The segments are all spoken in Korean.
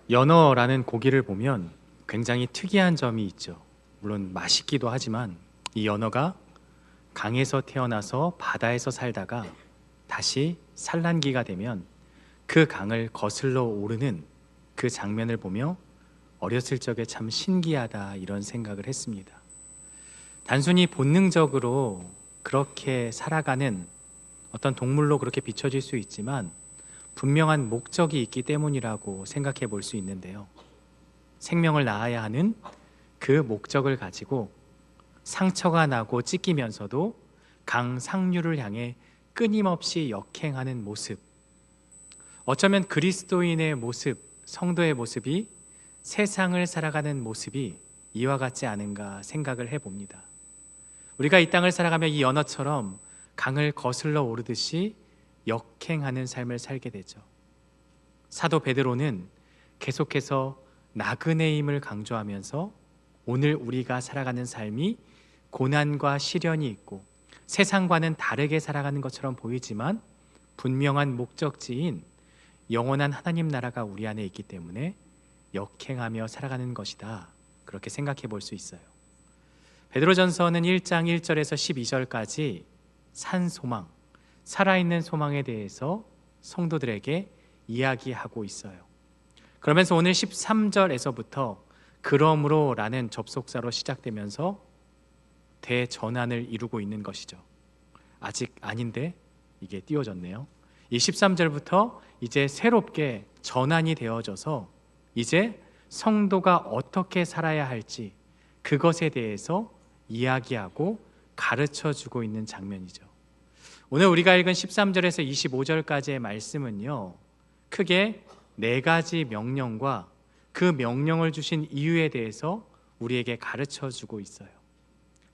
연어라는 고기를 보면 굉장히 특이한 점이 있죠. 물론 맛있기도 하지만 이 연어가 강에서 태어나서 바다에서 살다가 다시 산란기가 되면 그 강을 거슬러 오르는 그 장면을 보며 어렸을 적에 참 신기하다 이런 생각을 했습니다. 단순히 본능적으로 그렇게 살아가는 어떤 동물로 그렇게 비춰질 수 있지만 분명한 목적이 있기 때문이라고 생각해 볼 수 있는데요. 생명을 낳아야 하는 그 목적을 가지고 상처가 나고 찢기면서도 강 상류를 향해 끊임없이 역행하는 모습, 어쩌면 그리스도인의 모습, 성도의 모습이, 세상을 살아가는 모습이 이와 같지 않은가 생각을 해봅니다. 우리가 이 땅을 살아가며 이 연어처럼 강을 거슬러 오르듯이 역행하는 삶을 살게 되죠. 사도 베드로는 계속해서 나그네임을 강조하면서 오늘 우리가 살아가는 삶이 고난과 시련이 있고 세상과는 다르게 살아가는 것처럼 보이지만 분명한 목적지인 영원한 하나님 나라가 우리 안에 있기 때문에 역행하며 살아가는 것이다, 그렇게 생각해 볼 수 있어요. 베드로전서는 1장 1절에서 12절까지 산 소망, 살아있는 소망에 대해서 성도들에게 이야기하고 있어요. 그러면서 오늘 13절에서부터 그러므로 라는 접속사로 시작되면서 대전환을 이루고 있는 것이죠. 아직 아닌데 이게 띄워졌네요. 이 13절부터 이제 새롭게 전환이 되어져서 이제 성도가 어떻게 살아야 할지 그것에 대해서 이야기하고 가르쳐주고 있는 장면이죠. 오늘 우리가 읽은 13절에서 25절까지의 말씀은요, 크게 4가지 명령과 그 명령을 주신 이유에 대해서 우리에게 가르쳐주고 있어요.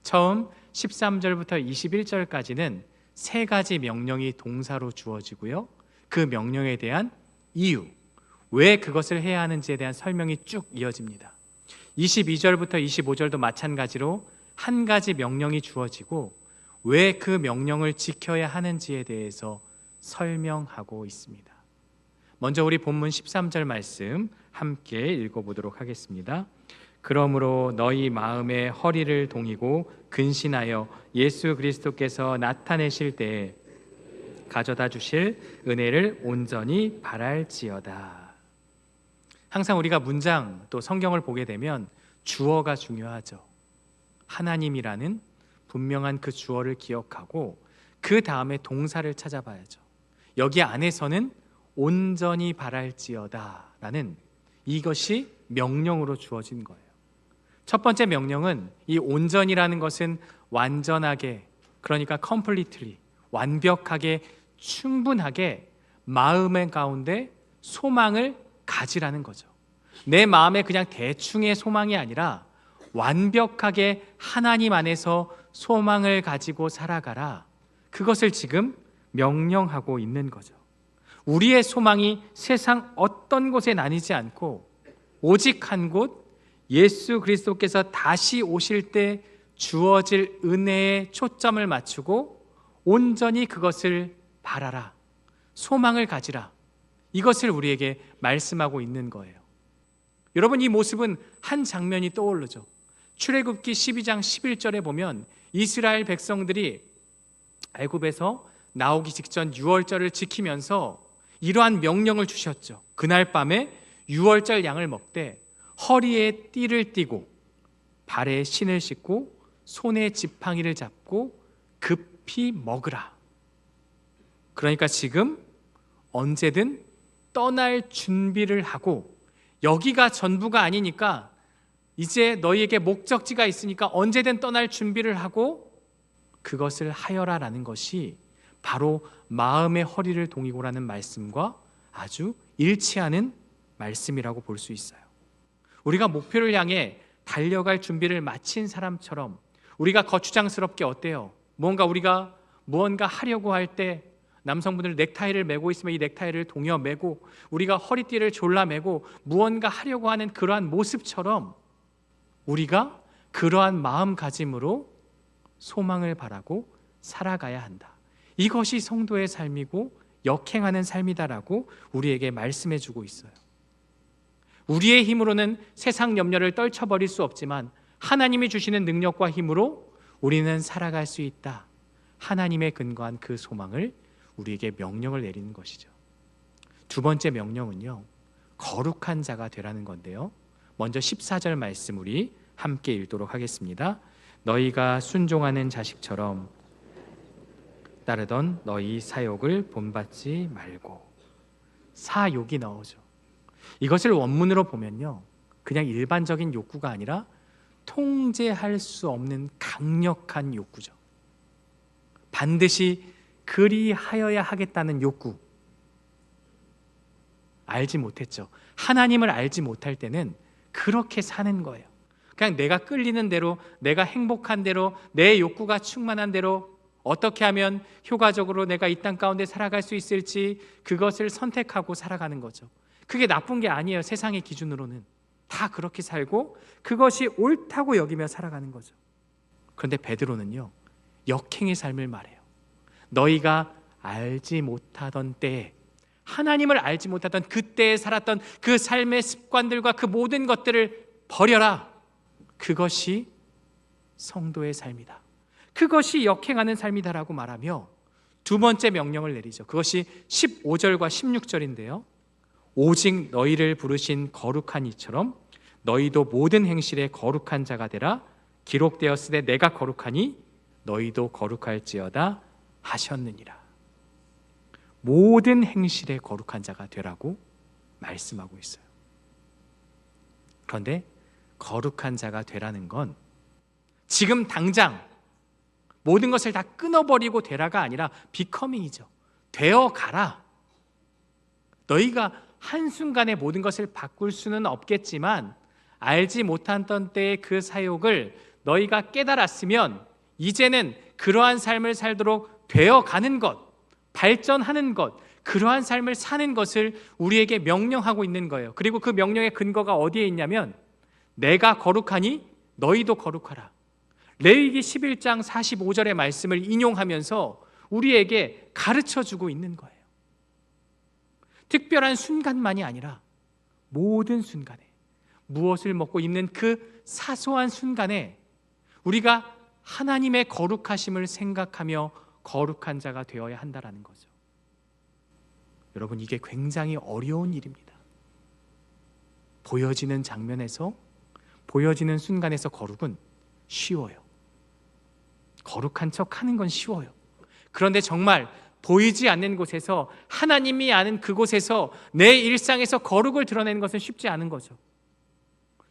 처음 13절부터 21절까지는 3가지 명령이 동사로 주어지고요, 그 명령에 대한 이유, 왜 그것을 해야 하는지에 대한 설명이 쭉 이어집니다. 22절부터 25절도 마찬가지로 1가지 명령이 주어지고 왜 그 명령을 지켜야 하는지에 대해서 설명하고 있습니다. 먼저 우리 본문 13절 말씀 함께 읽어보도록 하겠습니다. 그러므로 너희 마음의 허리를 동이고 근신하여 예수 그리스도께서 나타내실 때에 가져다 주실 은혜를 온전히 바랄지어다. 항상 우리가 문장 또 성경을 보게 되면 주어가 중요하죠. 하나님이라는 분명한 그 주어를 기억하고 그 다음에 동사를 찾아봐야죠. 여기 안에서는 온전히 바랄지어다 라는 이것이 명령으로 주어진 거예요. 첫 번째 명령은 이 온전이라는 것은 완전하게, 그러니까 completely, 완벽하게, 충분하게 마음의 가운데 소망을 가지라는 거죠. 내 마음에 그냥 대충의 소망이 아니라 완벽하게 하나님 안에서 소망을 가지고 살아가라, 그것을 지금 명령하고 있는 거죠. 우리의 소망이 세상 어떤 곳에 나뉘지 않고 오직 한 곳, 예수 그리스도께서 다시 오실 때 주어질 은혜에 초점을 맞추고 온전히 그것을 바라라, 소망을 가지라, 이것을 우리에게 말씀하고 있는 거예요. 여러분, 이 모습은 한 장면이 떠오르죠. 출애굽기 12장 11절에 보면 이스라엘 백성들이 애굽에서 나오기 직전 유월절을 지키면서 이러한 명령을 주셨죠. 그날 밤에 유월절 양을 먹되 허리에 띠를 띠고 발에 신을 신고 손에 지팡이를 잡고 급히 먹으라. 그러니까 지금 언제든 떠날 준비를 하고, 여기가 전부가 아니니까 이제 너희에게 목적지가 있으니까 언제든 떠날 준비를 하고 그것을 하여라라는 것이 바로 마음의 허리를 동이고라는 말씀과 아주 일치하는 말씀이라고 볼 수 있어요. 우리가 목표를 향해 달려갈 준비를 마친 사람처럼 우리가 거추장스럽게 어때요? 우리가 무언가 하려고 할 때 남성분들 넥타이를 매고 있으면 이 넥타이를 동여 매고 우리가 허리띠를 졸라 매고 무언가 하려고 하는 그러한 모습처럼 우리가 그러한 마음가짐으로 소망을 바라고 살아가야 한다. 이것이 성도의 삶이고 역행하는 삶이다라고 우리에게 말씀해 주고 있어요. 우리의 힘으로는 세상 염려를 떨쳐버릴 수 없지만 하나님이 주시는 능력과 힘으로 우리는 살아갈 수 있다. 하나님의 근거한 그 소망을 우리에게 명령을 내리는 것이죠. 두 번째 명령은요, 거룩한 자가 되라는 건데요. 먼저 14절 말씀 우리 함께 읽도록 하겠습니다. 너희가 순종하는 자식처럼 따르던 너희 사욕을 본받지 말고. 사욕이 나오죠. 이것을 원문으로 보면요, 그냥 일반적인 욕구가 아니라 통제할 수 없는 강력한 욕구죠. 반드시 그리하여야 하겠다는 욕구. 알지 못했죠. 하나님을 알지 못할 때는 그렇게 사는 거예요. 그냥 내가 끌리는 대로, 내가 행복한 대로, 내 욕구가 충만한 대로 어떻게 하면 효과적으로 내가 이 땅 가운데 살아갈 수 있을지 그것을 선택하고 살아가는 거죠. 그게 나쁜 게 아니에요. 세상의 기준으로는 다 그렇게 살고 그것이 옳다고 여기며 살아가는 거죠. 그런데 베드로는요, 역행의 삶을 말해요. 너희가 알지 못하던 때에, 하나님을 알지 못하던 그때에 살았던 그 삶의 습관들과 그 모든 것들을 버려라. 그것이 성도의 삶이다. 그것이 역행하는 삶이다라고 말하며 두 번째 명령을 내리죠. 그것이 15절과 16절인데요. 오직 너희를 부르신 거룩한 이처럼 너희도 모든 행실에 거룩한 자가 되라. 기록되었으되 내가 거룩하니 너희도 거룩할지어다 하셨느니라. 모든 행실에 거룩한 자가 되라고 말씀하고 있어요. 그런데 거룩한 자가 되라는 건 지금 당장 모든 것을 다 끊어버리고 되라가 아니라 비커밍이죠. 되어가라. 너희가 한순간에 모든 것을 바꿀 수는 없겠지만 알지 못하던 때의 그 사욕을 너희가 깨달았으면 이제는 그러한 삶을 살도록 되어가는 것, 발전하는 것, 그러한 삶을 사는 것을 우리에게 명령하고 있는 거예요. 그리고 그 명령의 근거가 어디에 있냐면 내가 거룩하니 너희도 거룩하라. 레위기 11장 45절의 말씀을 인용하면서 우리에게 가르쳐주고 있는 거예요. 특별한 순간만이 아니라 모든 순간에, 무엇을 먹고 입는 그 사소한 순간에 우리가 하나님의 거룩하심을 생각하며 거룩한 자가 되어야 한다는 거죠. 여러분, 이게 굉장히 어려운 일입니다. 보여지는 장면에서, 보여지는 순간에서 거룩은 쉬워요. 거룩한 척 하는 건 쉬워요. 그런데 정말 보이지 않는 곳에서, 하나님이 아는 그곳에서 내 일상에서 거룩을 드러내는 것은 쉽지 않은 거죠.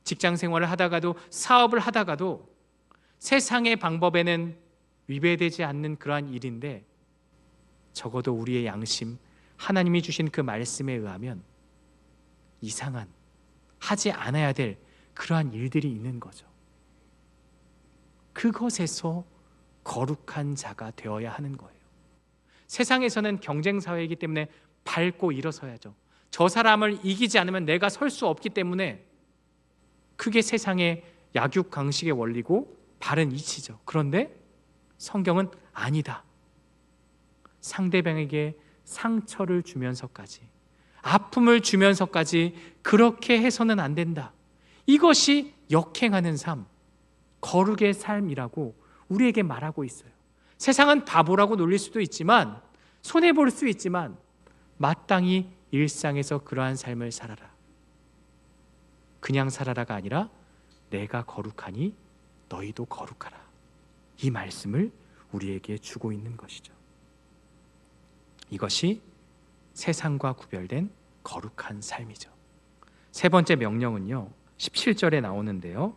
직장 생활을 하다가도, 사업을 하다가도 세상의 방법에는 위배되지 않는 그러한 일인데 적어도 우리의 양심, 하나님이 주신 그 말씀에 의하면 이상한, 하지 않아야 될 그러한 일들이 있는 거죠. 그것에서 거룩한 자가 되어야 하는 거예요. 세상에서는 경쟁 사회이기 때문에 밟고 일어서야죠. 저 사람을 이기지 않으면 내가 설 수 없기 때문에 그게 세상의 약육강식의 원리고 바른 이치죠. 그런데 성경은 아니다. 상대방에게 상처를 주면서까지, 아픔을 주면서까지 그렇게 해서는 안 된다. 이것이 역행하는 삶, 거룩의 삶이라고 우리에게 말하고 있어요. 세상은 바보라고 놀릴 수도 있지만, 손해볼 수 있지만 마땅히 일상에서 그러한 삶을 살아라. 그냥 살아라가 아니라 내가 거룩하니 너희도 거룩하라. 이 말씀을 우리에게 주고 있는 것이죠. 이것이 세상과 구별된 거룩한 삶이죠. 세 번째 명령은요, 17절에 나오는데요.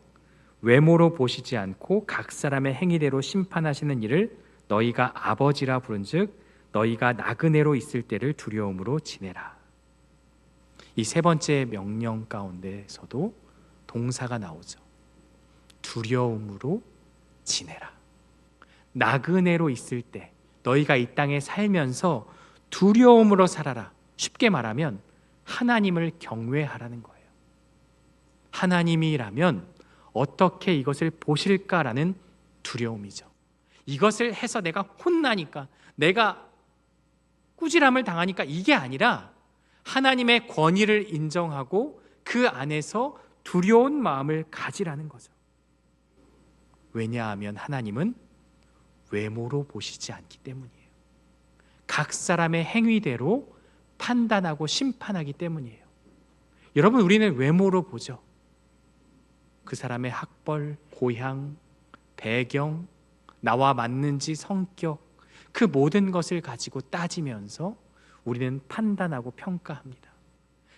외모로 보시지 않고 각 사람의 행위대로 심판하시는 이를 너희가 아버지라 부른즉 너희가 나그네로 있을 때를 두려움으로 지내라. 이 세 번째 명령 가운데서도 동사가 나오죠. 두려움으로 지내라. 나그네로 있을 때, 너희가 이 땅에 살면서 두려움으로 살아라. 쉽게 말하면 하나님을 경외하라는 거예요. 하나님이라면 어떻게 이것을 보실까라는 두려움이죠. 이것을 해서 내가 혼나니까, 내가 꾸지람을 당하니까 이게 아니라 하나님의 권위를 인정하고 그 안에서 두려운 마음을 가지라는 거죠. 왜냐하면 하나님은 외모로 보시지 않기 때문이에요. 각 사람의 행위대로 판단하고 심판하기 때문이에요. 여러분, 우리는 외모로 보죠. 그 사람의 학벌, 고향, 배경, 나와 맞는지 성격, 그 모든 것을 가지고 따지면서 우리는 판단하고 평가합니다.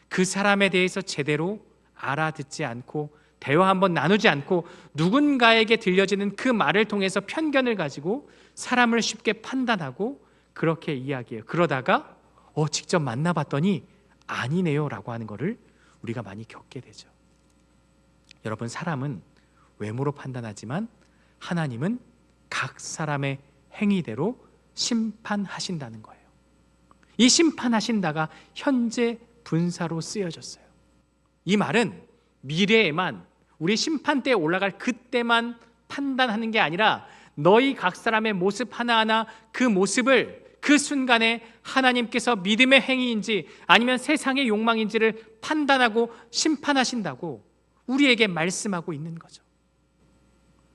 그 사람에 대해서 제대로 알아듣지 않고 대화 한번 나누지 않고 누군가에게 들려지는 그 말을 통해서 편견을 가지고 사람을 쉽게 판단하고 그렇게 이야기해요. 그러다가 직접 만나봤더니 아니네요 라고 하는 것을 우리가 많이 겪게 되죠. 여러분, 사람은 외모로 판단하지만 하나님은 각 사람의 행위대로 심판하신다는 거예요. 이 심판하신다가 현재 분사로 쓰여졌어요. 이 말은 미래에만, 우리 심판대에 올라갈 그때만 판단하는 게 아니라 너희 각 사람의 모습 하나하나 그 모습을 그 순간에 하나님께서 믿음의 행위인지 아니면 세상의 욕망인지를 판단하고 심판하신다고 우리에게 말씀하고 있는 거죠.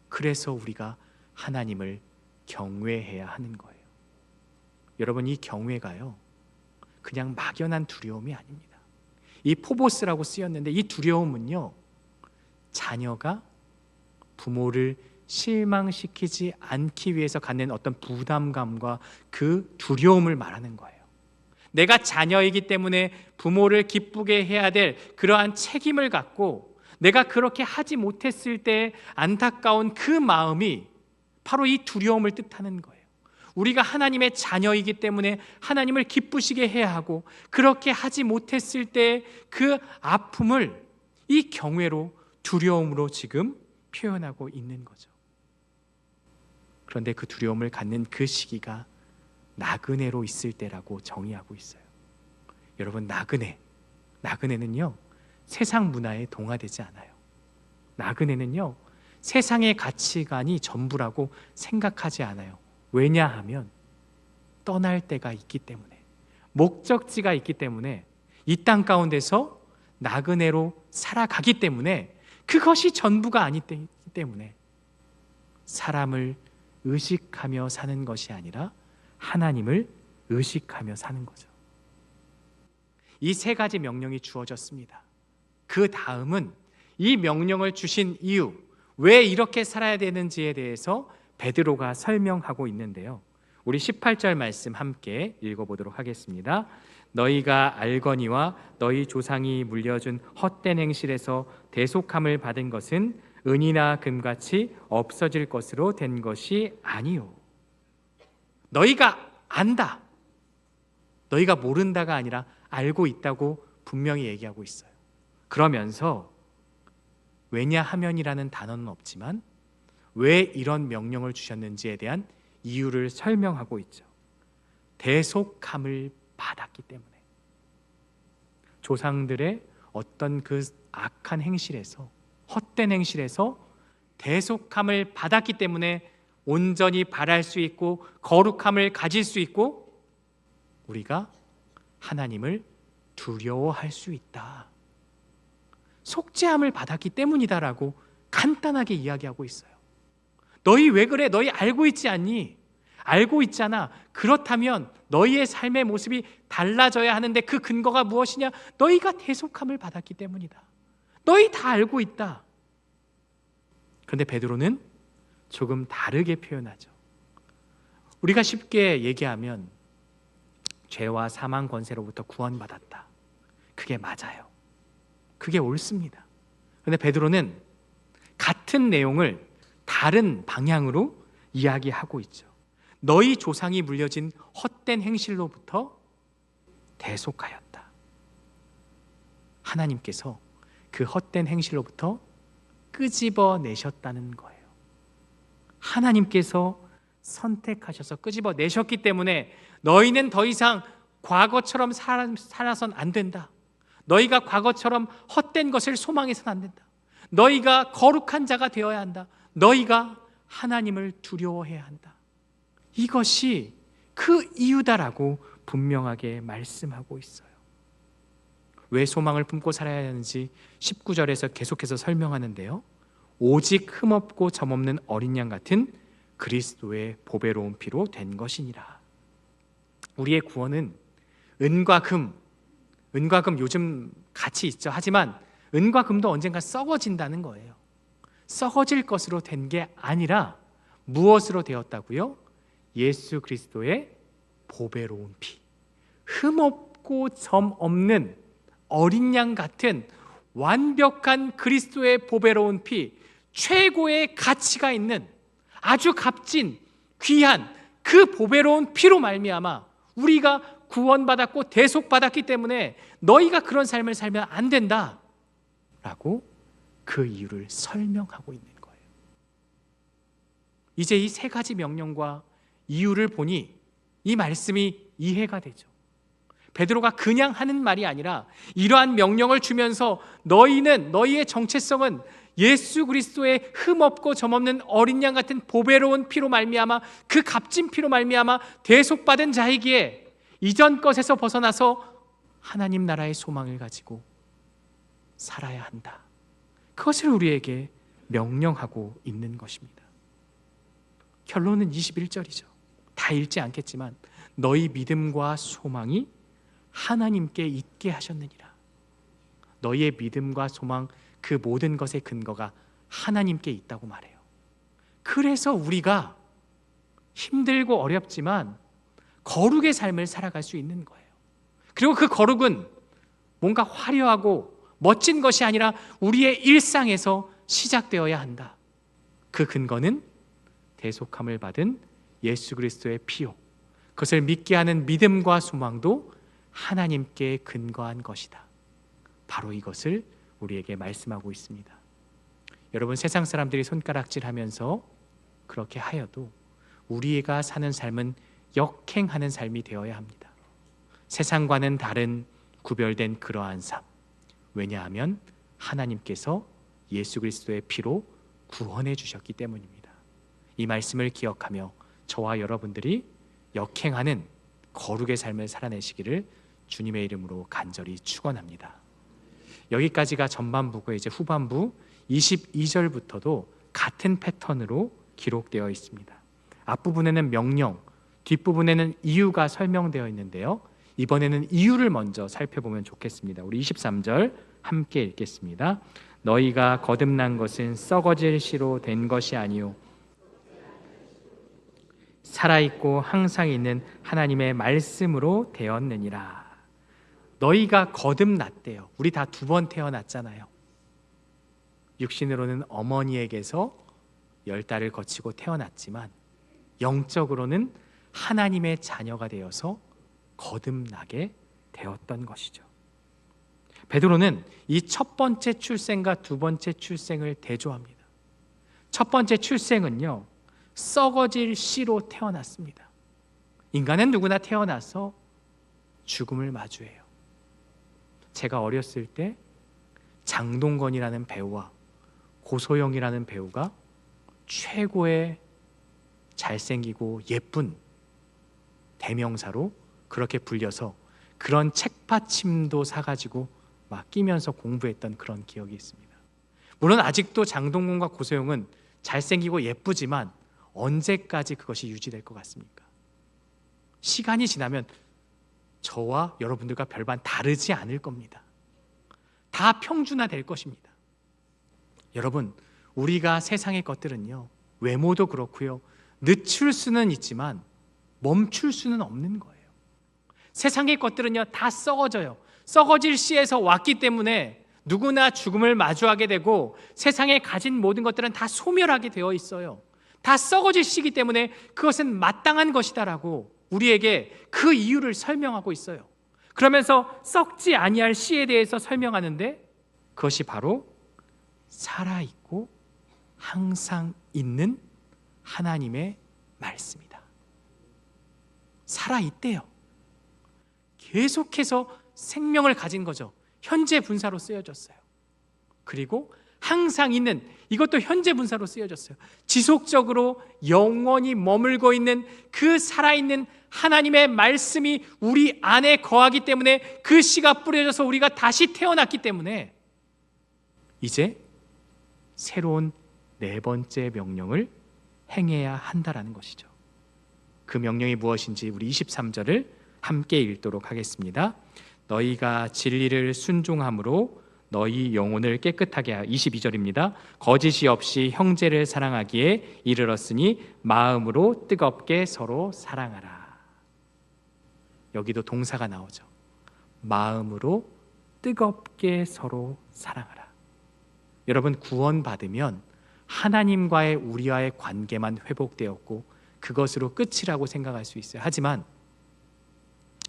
그래서 우리가 하나님을 경외해야 하는 거예요. 여러분, 이 경외가요, 그냥 막연한 두려움이 아닙니다. 이 포보스라고 쓰였는데 이 두려움은요, 자녀가 부모를 실망시키지 않기 위해서 갖는 어떤 부담감과 그 두려움을 말하는 거예요. 내가 자녀이기 때문에 부모를 기쁘게 해야 될 그러한 책임을 갖고 내가 그렇게 하지 못했을 때 안타까운 그 마음이 바로 이 두려움을 뜻하는 거예요. 우리가 하나님의 자녀이기 때문에 하나님을 기쁘시게 해야 하고 그렇게 하지 못했을 때 그 아픔을 이 경외로, 두려움으로 지금 표현하고 있는 거죠. 그런데 그 두려움을 갖는 그 시기가 나그네로 있을 때라고 정의하고 있어요. 여러분, 나그네는요, 세상 문화에 동화되지 않아요. 나그네는요, 세상의 가치관이 전부라고 생각하지 않아요. 왜냐하면 떠날 때가 있기 때문에, 목적지가 있기 때문에, 이 땅 가운데서 나그네로 살아가기 때문에, 그것이 전부가 아니기 때문에 사람을 의식하며 사는 것이 아니라 하나님을 의식하며 사는 거죠. 이 세 가지 명령이 주어졌습니다. 그 다음은 이 명령을 주신 이유, 왜 이렇게 살아야 되는지에 대해서 베드로가 설명하고 있는데요. 우리 18절 말씀 함께 읽어보도록 하겠습니다. 너희가 알거니와 너희 조상이 물려준 헛된 행실에서 대속함을 받은 것은 은이나 금같이 없어질 것으로 된 것이 아니요. 너희가 안다. 너희가 모른다가 아니라 알고 있다고 분명히 얘기하고 있어요. 그러면서 왜냐하면이라는 단어는 없지만 왜 이런 명령을 주셨는지에 대한 이유를 설명하고 있죠. 대속함을 받았기 때문에, 조상들의 어떤 그 악한 행실에서, 헛된 행실에서 대속함을 받았기 때문에 온전히 바랄 수 있고 거룩함을 가질 수 있고 우리가 하나님을 두려워할 수 있다. 속죄함을 받았기 때문이다라고 간단하게 이야기하고 있어요. 너희 왜 그래? 너희 알고 있지 않니? 알고 있잖아. 그렇다면 너희의 삶의 모습이 달라져야 하는데 그 근거가 무엇이냐? 너희가 대속함을 받았기 때문이다. 너희 다 알고 있다. 그런데 베드로는 조금 다르게 표현하죠. 우리가 쉽게 얘기하면 죄와 사망 권세로부터 구원받았다. 그게 맞아요. 그게 옳습니다. 그런데 베드로는 같은 내용을 다른 방향으로 이야기하고 있죠. 너희 조상이 물려진 헛된 행실로부터 대속하였다. 하나님께서 그 헛된 행실로부터 끄집어내셨다는 거예요. 하나님께서 선택하셔서 끄집어내셨기 때문에 너희는 더 이상 과거처럼 살아선 안 된다. 너희가 과거처럼 헛된 것을 소망해서는 안 된다. 너희가 거룩한 자가 되어야 한다. 너희가 하나님을 두려워해야 한다. 이것이 그 이유다라고 분명하게 말씀하고 있어요. 왜 소망을 품고 살아야 하는지 19절에서 계속해서 설명하는데요. 오직 흠없고 점없는 어린 양 같은 그리스도의 보배로운 피로 된 것이니라. 우리의 구원은 은과 금 요즘 가치 있죠. 하지만 은과 금도 언젠가 썩어진다는 거예요. 썩어질 것으로 된 게 아니라 무엇으로 되었다고요? 예수 그리스도의 보배로운 피, 흠없고 점 없는 어린 양 같은 완벽한 그리스도의 보배로운 피, 최고의 가치가 있는 아주 값진 귀한 그 보배로운 피로 말미암아 우리가 구원받았고 대속받았기 때문에 너희가 그런 삶을 살면 안 된다 라고 그 이유를 설명하고 있는 거예요. 이제 이 세 가지 명령과 이유를 보니 이 말씀이 이해가 되죠. 베드로가 그냥 하는 말이 아니라 이러한 명령을 주면서 너희의 정체성은 예수 그리스도의 흠없고 점없는 어린 양 같은 보배로운 피로 말미암아 그 값진 피로 말미암아 대속받은 자이기에 이전 것에서 벗어나서 하나님 나라의 소망을 가지고 살아야 한다. 그것을 우리에게 명령하고 있는 것입니다. 결론은 21절이죠. 다 읽지 않겠지만 너희 믿음과 소망이 하나님께 있게 하셨느니라. 너희의 믿음과 소망 그 모든 것의 근거가 하나님께 있다고 말해요. 그래서 우리가 힘들고 어렵지만 거룩의 삶을 살아갈 수 있는 거예요. 그리고 그 거룩은 뭔가 화려하고 멋진 것이 아니라 우리의 일상에서 시작되어야 한다. 그 근거는 대속함을 받은 예수 그리스도의 피요, 그것을 믿게 하는 믿음과 소망도 하나님께 근거한 것이다. 바로 이것을 우리에게 말씀하고 있습니다. 여러분, 세상 사람들이 손가락질하면서 그렇게 하여도 우리가 사는 삶은 역행하는 삶이 되어야 합니다. 세상과는 다른 구별된 그러한 삶. 왜냐하면 하나님께서 예수 그리스도의 피로 구원해 주셨기 때문입니다. 이 말씀을 기억하며 저와 여러분들이 역행하는 거룩의 삶을 살아내시기를 주님의 이름으로 간절히 축원합니다. 여기까지가 전반부고 이제 후반부 22절부터도 같은 패턴으로 기록되어 있습니다. 앞부분에는 명령, 뒷부분에는 이유가 설명되어 있는데요. 이번에는 이유를 먼저 살펴보면 좋겠습니다. 우리 23절 함께 읽겠습니다. 너희가 거듭난 것은 썩어질 씨로 된 것이 아니요 살아있고 항상 있는 하나님의 말씀으로 되었느니라. 너희가 거듭났대요. 우리 다 두 번 태어났잖아요. 육신으로는 어머니에게서 10달을 거치고 태어났지만 영적으로는 하나님의 자녀가 되어서 거듭나게 되었던 것이죠. 베드로는 이 첫 번째 출생과 두 번째 출생을 대조합니다. 첫 번째 출생은요, 썩어질 씨로 태어났습니다. 인간은 누구나 태어나서 죽음을 마주해요. 제가 어렸을 때 장동건이라는 배우와 고소영이라는 배우가 최고의 잘생기고 예쁜 대명사로 그렇게 불려서 그런 책받침도 사가지고 막 끼면서 공부했던 그런 기억이 있습니다. 물론 아직도 장동건과 고소영은 잘생기고 예쁘지만 언제까지 그것이 유지될 것 같습니까? 시간이 지나면 저와 여러분들과 별반 다르지 않을 겁니다. 다 평준화될 것입니다. 여러분, 우리가 세상의 것들은요, 외모도 그렇고요, 늦출 수는 있지만 멈출 수는 없는 거예요. 세상의 것들은요, 다 썩어져요. 썩어질 씨에서 왔기 때문에 누구나 죽음을 마주하게 되고 세상에 가진 모든 것들은 다 소멸하게 되어 있어요. 다 썩어질 씨이기 때문에 그것은 마땅한 것이다라고 우리에게 그 이유를 설명하고 있어요. 그러면서 썩지 아니할 씨에 대해서 설명하는데 그것이 바로 살아있고 항상 있는 하나님의 말씀이다. 살아있대요. 계속해서 생명을 가진 거죠. 현재 분사로 쓰여졌어요. 그리고 항상 있는, 이것도 현재 분사로 쓰여졌어요. 지속적으로 영원히 머물고 있는 그 살아있는 하나님의 말씀이 우리 안에 거하기 때문에 그 씨가 뿌려져서 우리가 다시 태어났기 때문에 이제 새로운 네 번째 명령을 행해야 한다라는 것이죠. 그 명령이 무엇인지 우리 23절을 함께 읽도록 하겠습니다. 너희가 진리를 순종함으로 너희 영혼을 깨끗하게 하여 22절입니다. 거짓이 없이 형제를 사랑하기에 이르렀으니 마음으로 뜨겁게 서로 사랑하라. 여기도 동사가 나오죠. 마음으로 뜨겁게 서로 사랑하라. 여러분, 구원받으면 하나님과의 우리와의 관계만 회복되었고 그것으로 끝이라고 생각할 수 있어요. 하지만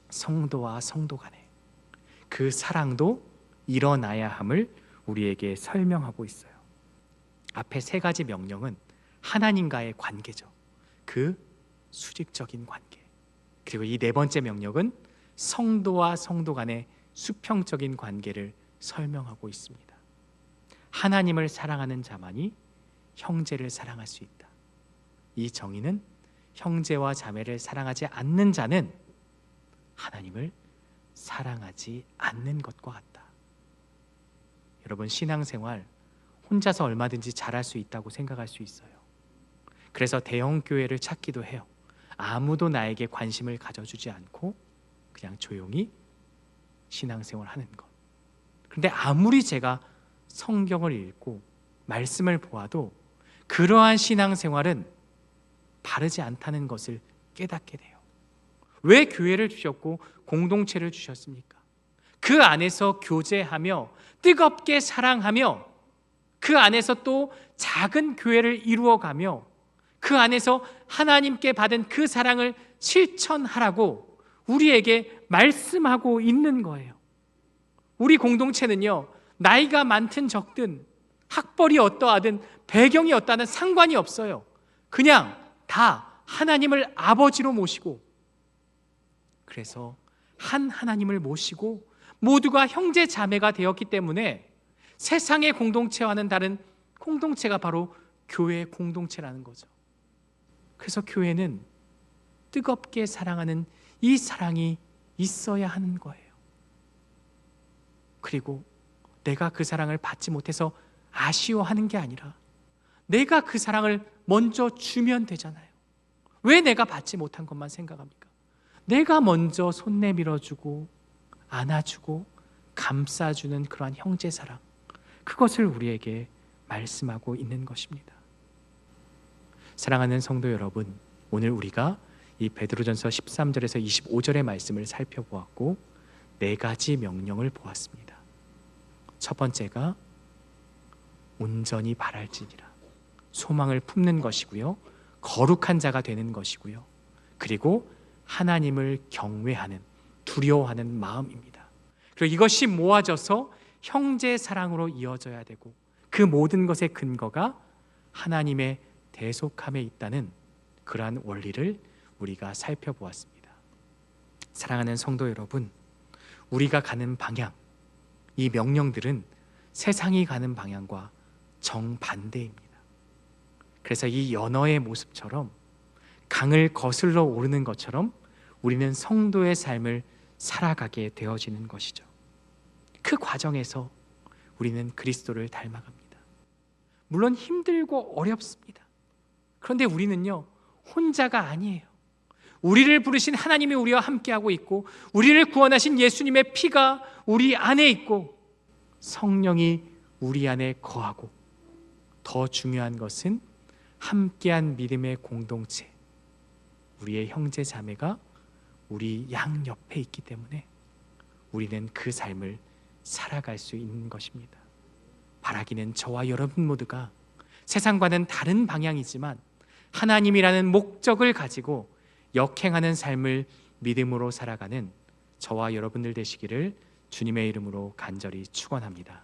성도와 성도 간에 그 사랑도 일어나야 함을 우리에게 설명하고 있어요. 앞에 세 가지 명령은 하나님과의 관계죠. 그 수직적인 관계. 그리고 이 네 번째 명령은 성도와 성도 간의 수평적인 관계를 설명하고 있습니다. 하나님을 사랑하는 자만이 형제를 사랑할 수 있다. 이 정의는 형제와 자매를 사랑하지 않는 자는 하나님을 사랑하지 않는 것과 같다. 여러분, 신앙생활 혼자서 얼마든지 잘할 수 있다고 생각할 수 있어요. 그래서 대형 교회를 찾기도 해요. 아무도 나에게 관심을 가져주지 않고 그냥 조용히 신앙생활 하는 것. 그런데 아무리 제가 성경을 읽고 말씀을 보아도 그러한 신앙생활은 바르지 않다는 것을 깨닫게 돼요. 왜 교회를 주셨고 공동체를 주셨습니까? 그 안에서 교제하며 뜨겁게 사랑하며 그 안에서 또 작은 교회를 이루어가며 그 안에서 하나님께 받은 그 사랑을 실천하라고 우리에게 말씀하고 있는 거예요. 우리 공동체는요, 나이가 많든 적든 학벌이 어떠하든 배경이 어떠하든 상관이 없어요. 그냥 다 하나님을 아버지로 모시고, 그래서 한 하나님을 모시고 모두가 형제 자매가 되었기 때문에 세상의 공동체와는 다른 공동체가 바로 교회 공동체라는 거죠. 그래서 교회는 뜨겁게 사랑하는 이 사랑이 있어야 하는 거예요. 그리고 내가 그 사랑을 받지 못해서 아쉬워하는 게 아니라 내가 그 사랑을 먼저 주면 되잖아요. 왜 내가 받지 못한 것만 생각합니까? 내가 먼저 손 내밀어주고 안아주고 감싸주는 그러한 형제 사랑, 그것을 우리에게 말씀하고 있는 것입니다. 사랑하는 성도 여러분, 오늘 우리가 이 베드로전서 13절에서 25절의 말씀을 살펴보았고 네 가지 명령을 보았습니다. 첫 번째가 온전히 바랄지니라, 소망을 품는 것이고요, 거룩한 자가 되는 것이고요, 그리고 하나님을 경외하는, 두려워하는 마음입니다. 그리고 이것이 모아져서 형제 사랑으로 이어져야 되고 그 모든 것의 근거가 하나님의 대속함에 있다는 그러한 원리를 우리가 살펴보았습니다. 사랑하는 성도 여러분, 우리가 가는 방향, 이 명령들은 세상이 가는 방향과 정반대입니다. 그래서 이 연어의 모습처럼 강을 거슬러 오르는 것처럼 우리는 성도의 삶을 살아가게 되어지는 것이죠. 그 과정에서 우리는 그리스도를 닮아갑니다. 물론 힘들고 어렵습니다. 그런데 우리는요, 혼자가 아니에요. 우리를 부르신 하나님이 우리와 함께하고 있고 우리를 구원하신 예수님의 피가 우리 안에 있고 성령이 우리 안에 거하고, 더 중요한 것은 함께한 믿음의 공동체, 우리의 형제 자매가 우리 양 옆에 있기 때문에 우리는 그 삶을 살아갈 수 있는 것입니다. 바라기는 저와 여러분 모두가 세상과는 다른 방향이지만 하나님이라는 목적을 가지고 역행하는 삶을 믿음으로 살아가는 저와 여러분들 되시기를 주님의 이름으로 간절히 축원합니다.